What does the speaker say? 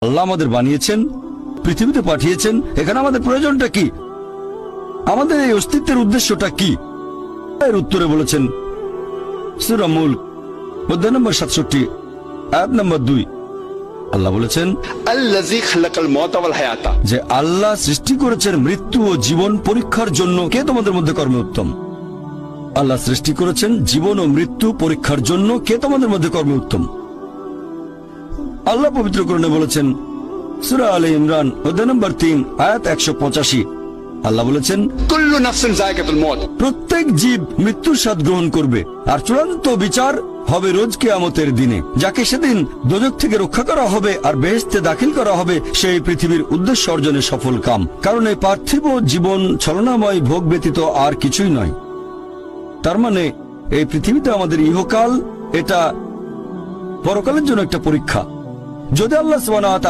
আল্লাহ আমাদের বানিয়েছেন, পৃথিবীতে পাঠিয়েছেন, এখানে আমাদের প্রয়োজনটা কি, আমাদের এই অস্তিত্বের উদ্দেশ্যটা কি? এর উত্তরে বলেছেন সূরা মুলক অধ্যায় নম্বর 67 আয়াত নম্বর 2, আল্লাহ বলেছেন আল্লাযী খালাকাল মাউতা ওয়াল হায়াতা, যে আল্লাহ সৃষ্টি করেছেন মৃত্যু ও জীবন পরীক্ষার জন্য। কে তোমাদের মধ্যে কর্মে উত্তম? আল্লাহ সৃষ্টি করেছেন জীবন ও মৃত্যু পরীক্ষার জন্য। কে তোমাদের মধ্যে কর্মে উত্তম? আল্লাহ পবিত্র কোরআনে বলেছেন সূরা আলে ইমরান অধ্যায় নম্বর 3 আয়াত 185, আল্লাহ বলেছেন কুল্লু নাফসিন যায়কাতুল মউত, প্রত্যেক জীব মৃত্যুর স্বাদ গ্রহণ করবে, আর চূড়ান্ত বিচার হবে রোজ কিয়ামতের দিনে। যাকে সেদিন দোজখ থেকে রক্ষা করা হবে আর বেহেশতে দাখিল করা হবে, সেই পৃথিবীর উদ্দেশ্য অর্জনে সফল কাম। কারণ এই পার্থিব জীবন ছলনাময় ভোগ ব্যতীত আর কিছুই নয়। তার মানে এই পৃথিবীতে আমাদের ইহকাল, এটা পরকালের জন্য একটা পরীক্ষা। যদি আল্লাহ সুবহানাহু ওয়া তাআলা